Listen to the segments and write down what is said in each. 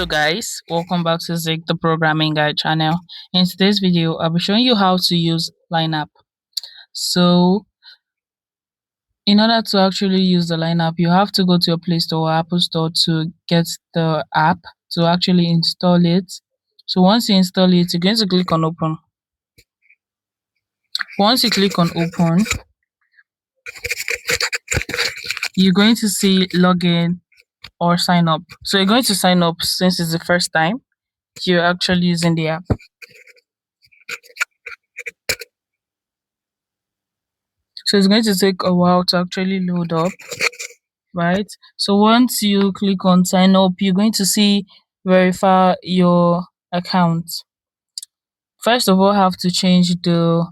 Hello guys, welcome back to Zik the Programming Guide channel. In today's video, I'll be showing you how to use Line App. So, in order to actually use the Line App, you have to go to your Play Store or Apple Store to get the app to actually install it. So once you install it, you're going to click on Open. Once you click on Open, you're going to see Login or Sign Up. So you're going to sign up since it's the first time you're actually using the app. So it's going to take a while to actually load up, right? So once you click on sign up, you're going to see verify your account. First of all, have to change the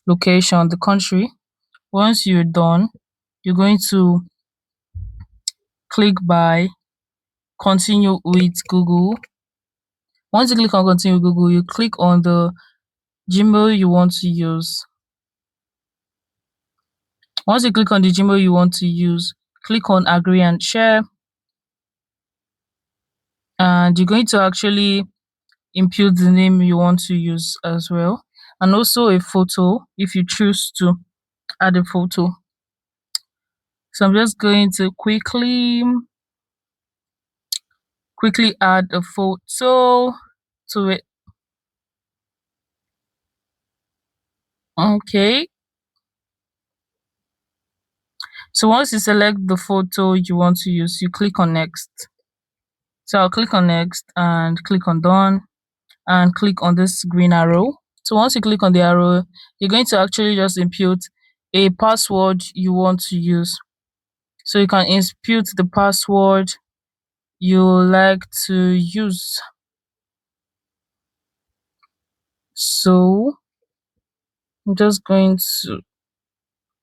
location, the country. Once you're done, you're going to click by continue with Google. Once you click on continue with Google, you click on the Gmail you want to use. Once you click on the Gmail you want to use, click on agree and share. And you're going to actually input the name you want to use as well, and also a photo if you choose to add a photo. So I'm just going to quickly add a photo to it. Okay, so once you select the photo you want to use, you click on next. So I'll click on next and click on done and click on this green arrow. So once you click on the arrow, you're going to actually just input a password you want to use. So you can input the password you like to use. So I'm just going to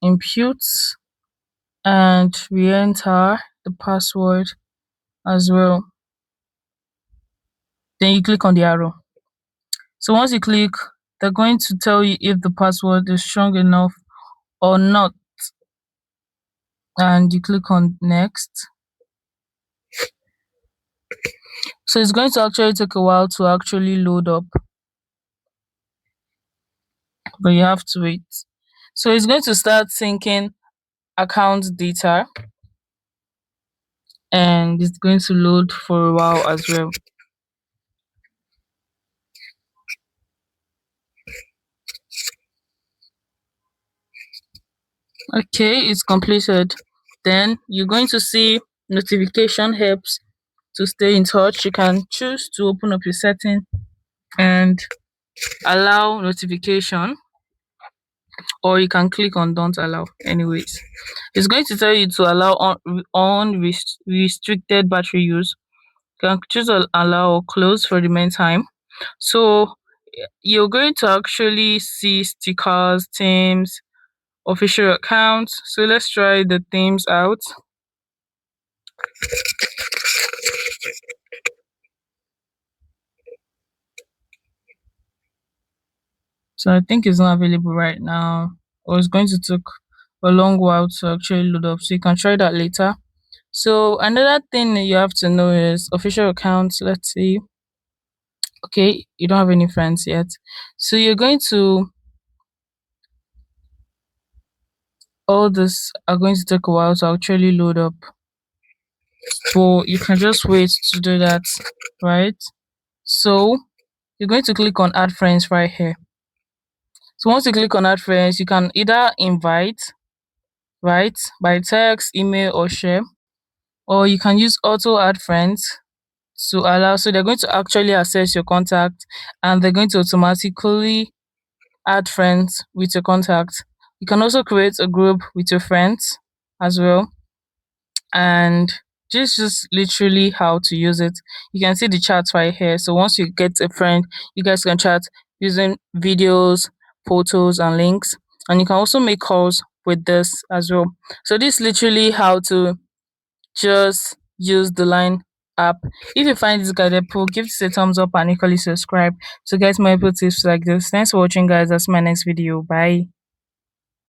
input and re-enter the password as well. Then you click on the arrow. So once you click, they're going to tell you if the password is strong enough or not. And you click on next. So it's going to actually take a while to actually load up, but you have to wait. So it's going to start syncing account data, and it's going to load for a while as well. Okay, it's completed. Then you're going to see notification helps to stay in touch. You can choose to open up your setting and allow notification, or you can click on don't allow. Anyways, it's going to tell you to allow unrestricted battery use. You can choose to allow or close for the meantime. So you're going to actually see stickers, themes, official accounts. So let's try the themes out. So I think it's not available right now, or it's going to take a long while to actually load up. So you can try that later. So another thing that you have to know is official accounts. Let's see. Okay, you don't have any friends yet. So you're going to, all this are going to take a while to actually load up. So you can just wait to do that, right? So you're going to click on add friends right here. So once you click on add friends, you can either invite, right, by text, email, or share, or you can use auto add friends to allow, so they're going to actually access your contact and they're going to automatically add friends with your contact. You can also create a group with your friends as well, and this is just literally how to use it. You can see the chat right here. So once you get a friend, you guys can chat using videos, photos, and links, and you can also make calls with this as well. So this is literally how to just use the Line app. If you find this guide helpful, give this a thumbs up and equally subscribe to get more helpful tips like this. Thanks for watching, guys. That's my next video. Bye.